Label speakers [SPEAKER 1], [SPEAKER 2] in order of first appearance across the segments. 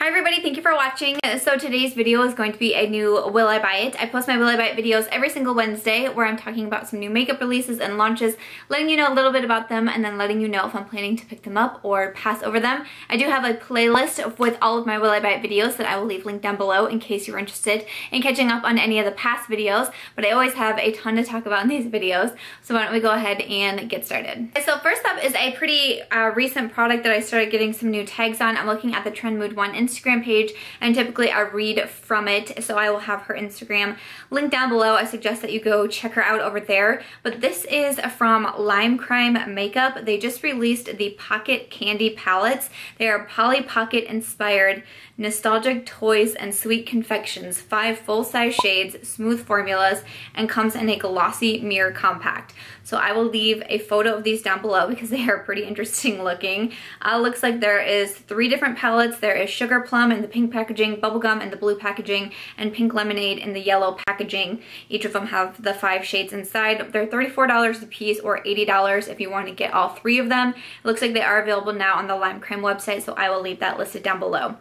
[SPEAKER 1] Hi everybody, thank you for watching. So today's video is going to be a new Will I Buy It. I post my Will I Buy It videos every single Wednesday where I'm talking about some new makeup releases and launches, letting you know a little bit about them and then letting you know if I'm planning to pick them up or pass over them. I do have a playlist with all of my Will I Buy It videos that I will leave linked down below in case you're interested in catching up on any of the past videos, but I always have a ton to talk about in these videos, so why don't we go ahead and get started. So first up is a pretty recent product that I started getting some new tags on. I'm looking at the Trend Mood 1 Instagram page, and typically I read from it, so I will have her Instagram linked down below. I suggest that you go check her out over there. But this is from Lime Crime Makeup. They just released the Pocket Candy Palettes. They are Polly Pocket inspired nostalgic toys and sweet confections, 5 full-size shades, smooth formulas, and comes in a glossy mirror compact. So I will leave a photo of these down below because they are pretty interesting looking. Looks like there is 3 different palettes. There is Sugar Plum in the pink packaging, Bubblegum in the blue packaging, and Pink Lemonade in the yellow packaging. Each of them have the 5 shades inside. They're $34 a piece or $80 if you want to get all 3 of them. It looks like they are available now on the Lime Crime website, so I will leave that listed down below.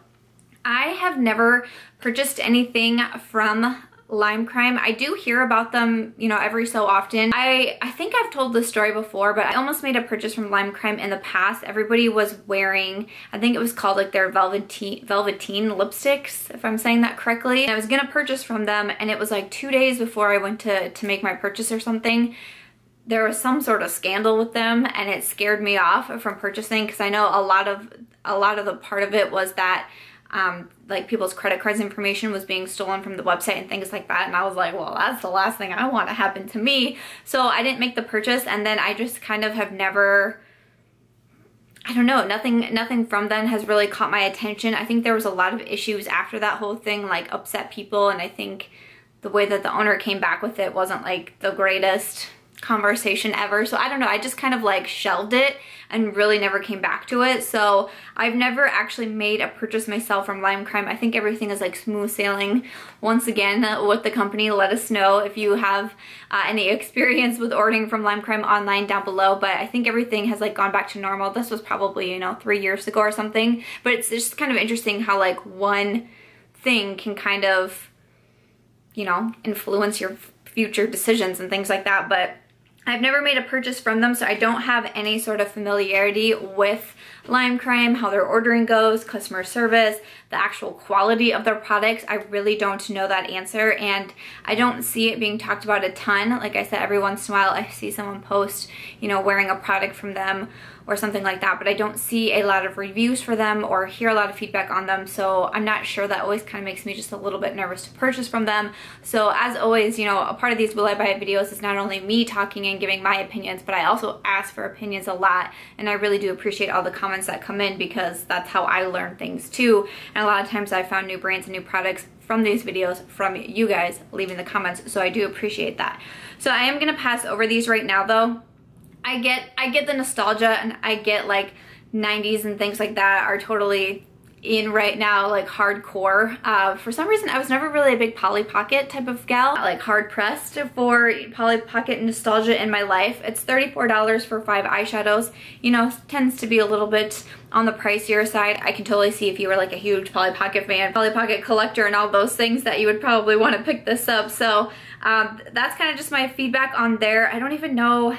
[SPEAKER 1] I have never purchased anything from Lime Crime. I do hear about them, you know, every so often. I think I've told this story before, but I almost made a purchase from Lime Crime in the past. Everybody was wearing, I think it was called like their Velveteen lipsticks, if I'm saying that correctly. And I was gonna purchase from them, and it was like 2 days before I went to make my purchase or something. There was some sort of scandal with them, and it scared me off from purchasing because I know a lot of the part of it was that like people's credit cards information was being stolen from the website and things like that, and I was like, well, that's the last thing I want to happen to me. So I didn't make the purchase, and then I just kind of have never, I don't know, nothing from then has really caught my attention. I think there was a lot of issues after that whole thing, like upset people, and I think the way that the owner came back with it wasn't like the greatest conversation ever. So I don't know, I just kind of like shelved it and really never came back to it. So I've never actually made a purchase myself from Lime Crime. I think everything is like smooth sailing. Once again, with the company, let us know if you have any experience with ordering from Lime Crime online down below. But I think everything has like gone back to normal. This was probably, you know, 3 years ago or something. But it's just kind of interesting how like one thing can kind of, you know, influence your future decisions and things like that. But I've never made a purchase from them, so I don't have any sort of familiarity with Lime Crime, how their ordering goes, customer service, the actual quality of their products. I really don't know that answer, and I don't see it being talked about a ton. Like I said, every once in a while I see someone post, you know, wearing a product from them or something like that, but I don't see a lot of reviews for them or hear a lot of feedback on them, so I'm not sure. That always kind of makes me just a little bit nervous to purchase from them. So as always, you know, a part of these Will I Buy It videos is not only me talking and giving my opinions, but I also ask for opinions a lot, and I really do appreciate all the comments that come in because that's how I learn things too. And a lot of times I found new brands and new products from these videos from you guys leaving the comments, so I do appreciate that. So I am gonna pass over these right now though. I get the nostalgia, and I get like 90s and things like that are totally in right now, like hardcore. For some reason I was never really a big Polly Pocket type of gal, like hard pressed for Polly Pocket nostalgia in my life. It's $34 for 5 eyeshadows, you know, tends to be a little bit on the pricier side. I can totally see if you were like a huge Polly Pocket fan, Polly Pocket collector and all those things, that you would probably want to pick this up. So that's kind of just my feedback on there. I don't even know,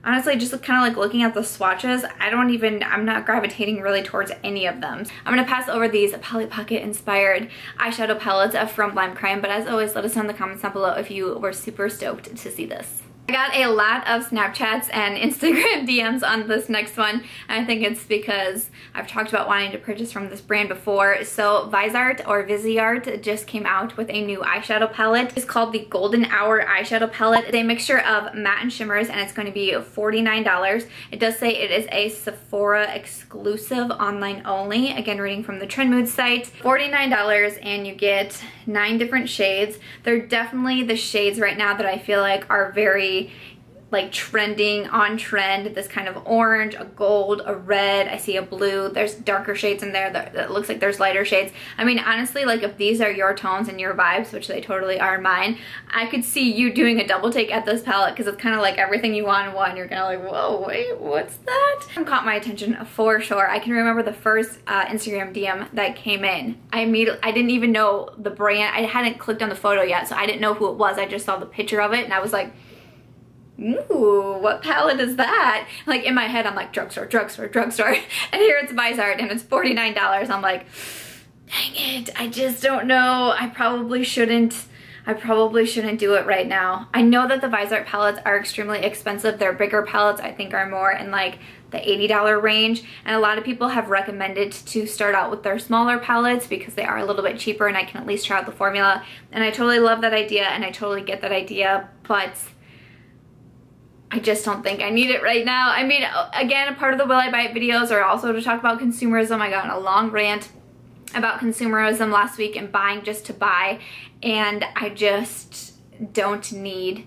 [SPEAKER 1] honestly, just kind of like looking at the swatches, I'm not gravitating really towards any of them. I'm gonna pass over these Polly Pocket inspired eyeshadow palettes from Lime Crime, but as always, let us know in the comments down below if you were super stoked to see this. I got a lot of Snapchats and Instagram DMs on this next one, and I think it's because I've talked about wanting to purchase from this brand before. So Viseart just came out with a new eyeshadow palette. It's called the Golden Hour eyeshadow palette. It's a mixture of matte and shimmers, and it's going to be $49. It does say it is a Sephora exclusive, online only. Again, reading from the Trend Mood site. $49, and you get 9 different shades. They're definitely the shades right now that I feel like are very like trending, on trend, this kind of orange, a gold, a red, I see a blue, there's darker shades in there that looks like there's lighter shades. I mean, honestly, like if these are your tones and your vibes, which they totally are mine, I could see you doing a double take at this palette because it's kind of like everything you want in one. You're kind of like, whoa, wait, what's that? It caught my attention for sure. I can remember the first Instagram DM that came in. I didn't even know the brand. I hadn't clicked on the photo yet, so I didn't know who it was. I just saw the picture of it and I was like, ooh, what palette is that? Like in my head, I'm like, drugstore, drugstore, drugstore. And here it's Viseart and it's $49. I'm like, dang it, I just don't know. I probably shouldn't do it right now. I know that the Viseart palettes are extremely expensive. Their bigger palettes I think are more in like the $80 range, and a lot of people have recommended to start out with their smaller palettes because they are a little bit cheaper and I can at least try out the formula. And I totally love that idea and I totally get that idea, but I just don't think I need it right now. I mean, again, a part of the Will I Buy It videos are also to talk about consumerism. I got on a long rant about consumerism last week and buying just to buy, and I just don't need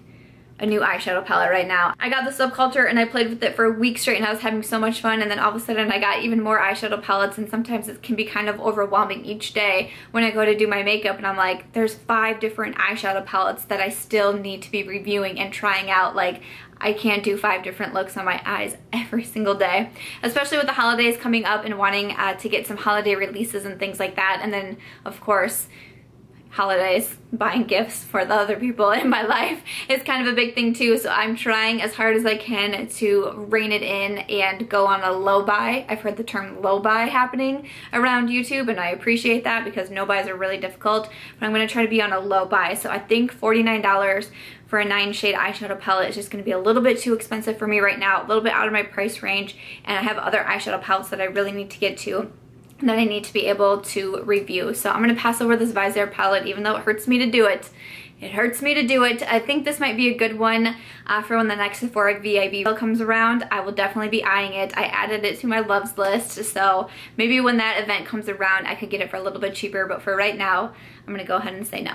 [SPEAKER 1] a new eyeshadow palette right now. I got the Subculture and I played with it for a week straight and I was having so much fun, and then all of a sudden I got even more eyeshadow palettes, and sometimes it can be kind of overwhelming each day when I go to do my makeup and I'm like, there's 5 different eyeshadow palettes that I still need to be reviewing and trying out. Like, I can't do 5 different looks on my eyes every single day, especially with the holidays coming up and wanting to get some holiday releases and things like that. And then of course, holidays, buying gifts for the other people in my life is kind of a big thing too. So I'm trying as hard as I can to rein it in and go on a low buy. I've heard the term low buy happening around YouTube, and I appreciate that because no buys are really difficult, but I'm going to try to be on a low buy. So I think $49 for a 9-shade eyeshadow palette is just going to be a little bit too expensive for me right now, a little bit out of my price range, and I have other eyeshadow palettes that I really need to get to that I need to be able to review. So I'm going to pass over this Viseart palette even though it hurts me to do it. It hurts me to do it. I think this might be a good one for when the next Sephora VIB comes around. I will definitely be eyeing it. I added it to my loves list, so maybe when that event comes around I could get it for a little bit cheaper, but for right now I'm going to go ahead and say no.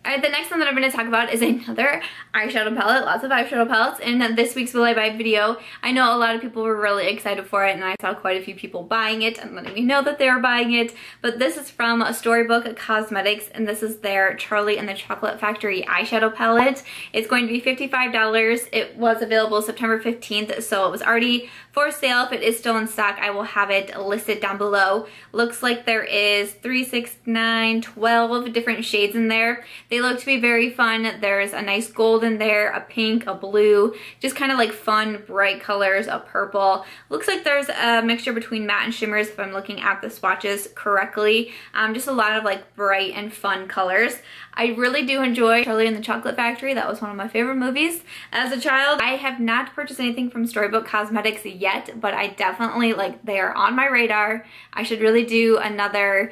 [SPEAKER 1] Alright, the next one that I'm going to talk about is another eyeshadow palette, lots of eyeshadow palettes. In this week's Will I Buy video, I know a lot of people were really excited for it and I saw quite a few people buying it and letting me know that they were buying it. But this is from Storybook Cosmetics and this is their Charlie and the Chocolate Factory eyeshadow palette. It's going to be $55. It was available September 15th, so it was already for sale. If it is still in stock, I will have it listed down below. Looks like there is 3, 6, 9, 12 different shades in there. They look to be very fun. There's a nice gold in there, a pink, a blue, just kind of like fun, bright colors, a purple. Looks like there's a mixture between matte and shimmers if I'm looking at the swatches correctly. Just a lot of like bright and fun colors. I really do enjoy Charlie and the Chocolate Factory. That was one of my favorite movies as a child. I have not purchased anything from Storybook Cosmetics yet, but I definitely, like, they are on my radar. I should really do another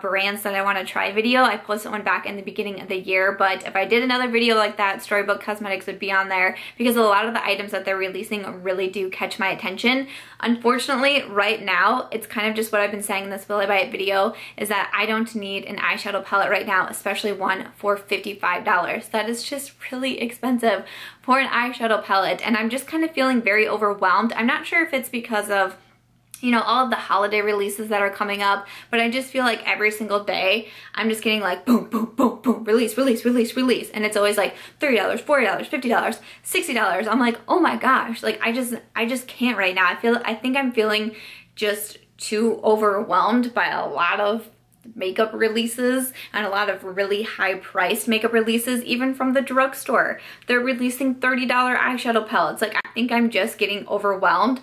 [SPEAKER 1] brands that I want to try video. I posted one back in the beginning of the year, but if I did another video like that, Storybook Cosmetics would be on there because a lot of the items that they're releasing really do catch my attention. Unfortunately, right now, it's kind of just what I've been saying in this Will I Buy It video, is that I don't need an eyeshadow palette right now, especially one for $55. That is just really expensive for an eyeshadow palette, and I'm just kind of feeling very overwhelmed. I'm not sure if it's because of, you know, all of the holiday releases that are coming up, but I just feel like every single day I'm just getting like boom, boom, boom, boom, release, release, release, release, and it's always like $30, $40, $50, $60. I'm like, oh my gosh, like I just can't right now. I think I'm feeling just too overwhelmed by a lot of makeup releases and a lot of really high priced makeup releases, even from the drugstore. They're releasing $30 eyeshadow palettes. Like, I think I'm just getting overwhelmed.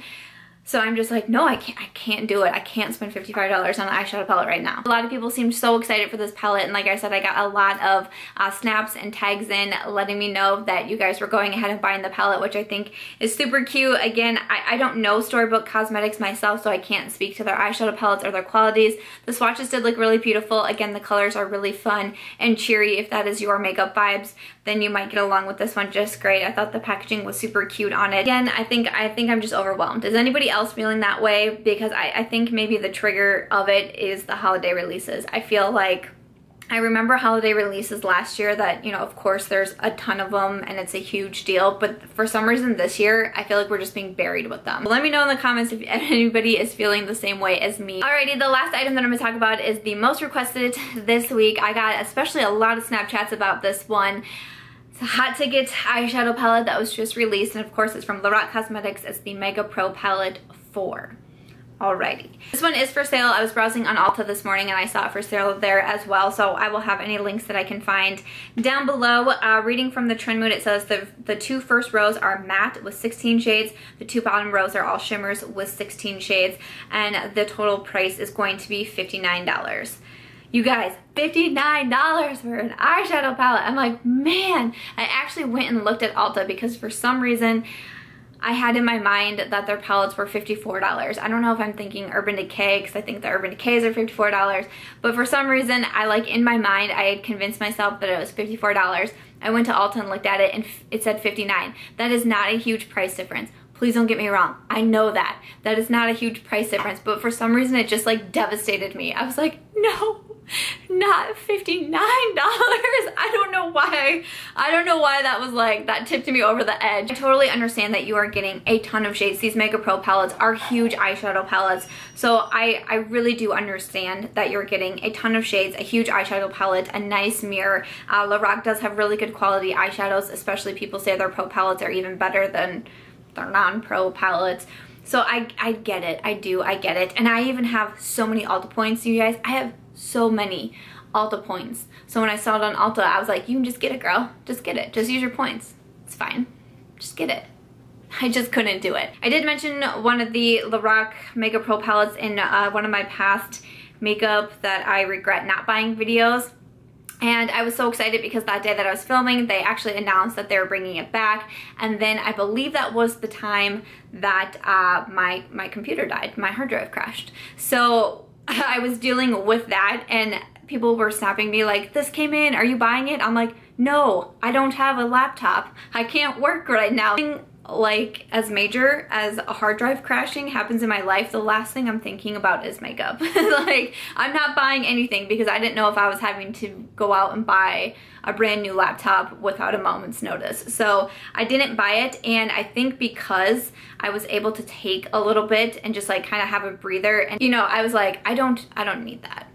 [SPEAKER 1] So I'm just like, no, I can't do it. I can't spend $55 on an eyeshadow palette right now. A lot of people seemed so excited for this palette, and like I said, I got a lot of snaps and tags in letting me know that you guys were going ahead and buying the palette, which I think is super cute. Again, I don't know Storybook Cosmetics myself, so I can't speak to their eyeshadow palettes or their qualities. The swatches did look really beautiful. Again, the colors are really fun and cheery. If that is your makeup vibes, then you might get along with this one just great. I thought the packaging was super cute on it. Again, I think I'm just overwhelmed. Is anybody else feeling that way? Because I think maybe the trigger of it is the holiday releases. I feel like I remember holiday releases last year that, you know, of course there's a ton of them and it's a huge deal, but for some reason this year, I feel like we're just being buried with them. Let me know in the comments if anybody is feeling the same way as me. Alrighty, the last item that I'm gonna talk about is the most requested this week. I got especially a lot of Snapchats about this one. It's a hot ticket eyeshadow palette that was just released, and of course it's from Lorac Cosmetics. It's the Mega Pro Palette 4. Alrighty. This one is for sale. I was browsing on Ulta this morning and I saw it for sale there as well, so I will have any links that I can find down below. Reading from the trend mood, it says the 2 first rows are matte with 16 shades, the 2 bottom rows are all shimmers with 16 shades, and the total price is going to be $59. You guys, $59 for an eyeshadow palette. I'm like, man, I actually went and looked at Ulta because for some reason I had in my mind that their palettes were $54. I don't know if I'm thinking Urban Decay, because I think the Urban Decays are $54, but for some reason, in my mind, I had convinced myself that it was $54. I went to Ulta and looked at it and it said $59. That is not a huge price difference. Please don't get me wrong. I know that. That is not a huge price difference, but for some reason, it just like devastated me. I was like, no, not $59. I don't know why. I don't know why that was like, that tipped me over the edge. I totally understand that you are getting a ton of shades. These Mega Pro palettes are huge eyeshadow palettes. So I really do understand that you're getting a ton of shades, a huge eyeshadow palette, a nice mirror. Lorac does have really good quality eyeshadows, especially people say their pro palettes are even better than their non-pro palettes. So I get it. I get it. And I even have so many Ulta points, you guys. I have so many Ulta points. So when I saw it on Ulta, I was like, you can just get it, girl. Just get it. Just use your points. It's fine. Just get it. I just couldn't do it. I did mention one of the Lorac Mega Pro palettes in one of my past makeup that I regret not buying videos. And I was so excited because that day that I was filming, they actually announced that they were bringing it back. And then I believe that was the time that my computer died. My hard drive crashed. So I was dealing with that and people were snapping me like, this came in, are you buying it? I'm like, no, I don't have a laptop. I can't work right now. Like as major as a hard drive crashing happens in my life, the last thing I'm thinking about is makeup. Like I'm not buying anything because I didn't know if I was having to go out and buy a brand new laptop without a moment's notice. So I didn't buy it, and I think because I was able to take a little bit and just like kind of have a breather, and you know, I was like, I don't need that.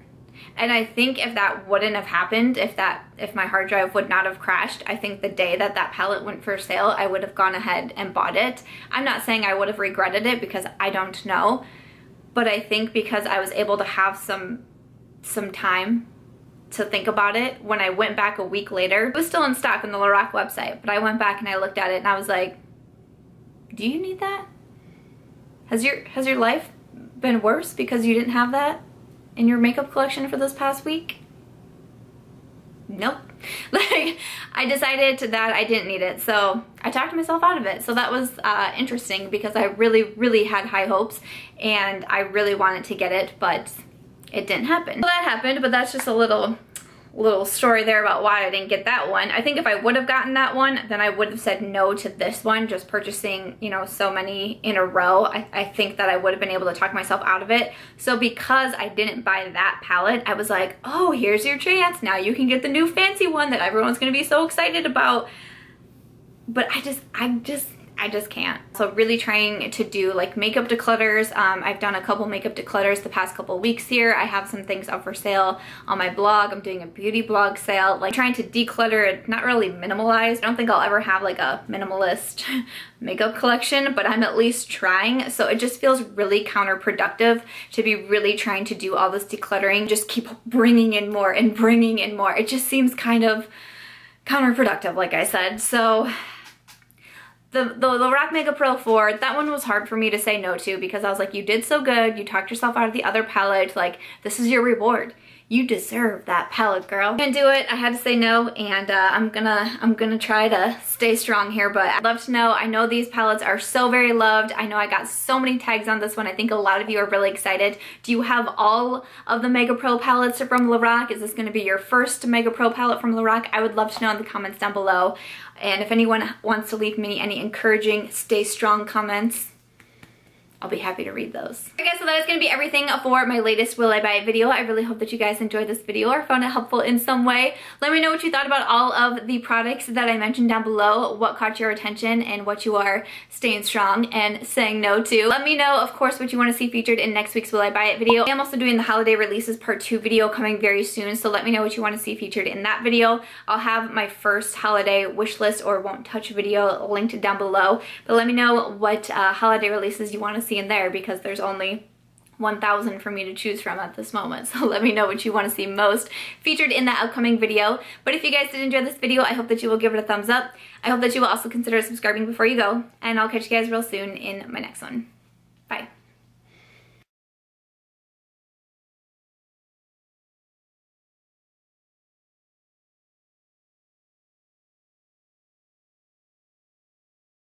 [SPEAKER 1] And I think if that wouldn't have happened, if my hard drive would not have crashed, I think the day that that palette went for sale, I would have gone ahead and bought it. I'm not saying I would have regretted it because I don't know, but I think because I was able to have some time to think about it, when I went back a week later, it was still in stock on the Lorac website, but I went back and I looked at it and I was like, do you need that? Has your life been worse because you didn't have that in your makeup collection for this past week? Nope. Like I decided that I didn't need it, so I talked myself out of it. So that was interesting because I really had high hopes and I really wanted to get it, but it didn't happen. So that happened, but that's just a little story there about why I didn't get that one. I think if I would have gotten that one, then I would have said no to this one, just purchasing, you know, so many in a row. I think that I would have been able to talk myself out of it. So because I didn't buy that palette, I was like, oh, here's your chance. Now you can get the new fancy one that everyone's gonna be so excited about. But I just can't. So really trying to do like makeup declutters. I've done a couple makeup declutters the past couple weeks here. I have some things up for sale on my blog. I'm doing a beauty blog sale, like trying to declutter it, not really minimalize. I don't think I'll ever have like a minimalist makeup collection, but I'm at least trying. So it just feels really counterproductive to be really trying to do all this decluttering, just keep bringing in more and bringing in more. It just seems kind of counterproductive, like I said. So the Lorac Mega Pro 4, that one was hard for me to say no to because I was like, you did so good, you talked yourself out of the other palette, like this is your reward. You deserve that palette, girl. I couldn't do it, I had to say no, and I'm gonna try to stay strong here, but I'd love to know. I know these palettes are so very loved. I know I got so many tags on this one. I think a lot of you are really excited. Do you have all of the Mega Pro palettes from Lorac? Is this gonna be your first Mega Pro palette from Lorac? I would love to know in the comments down below. And if anyone wants to leave me any encouraging, stay strong comments, I'll be happy to read those. Okay, so that is going to be everything for my latest Will I Buy It video. I really hope that you guys enjoyed this video or found it helpful in some way. Let me know what you thought about all of the products that I mentioned down below, what caught your attention and what you are staying strong and saying no to. Let me know, of course, what you want to see featured in next week's Will I Buy It video. I'm also doing the holiday releases part 2 video coming very soon, so let me know what you want to see featured in that video. I'll have my first holiday wish list or won't touch video linked down below, but let me know what holiday releases you want to see in there, because there's only 1,000 for me to choose from at this moment. So let me know what you want to see most featured in that upcoming video. But if you guys did enjoy this video, I hope that you will give it a thumbs up. I hope that you will also consider subscribing before you go, and I'll catch you guys real soon in my next one. Bye.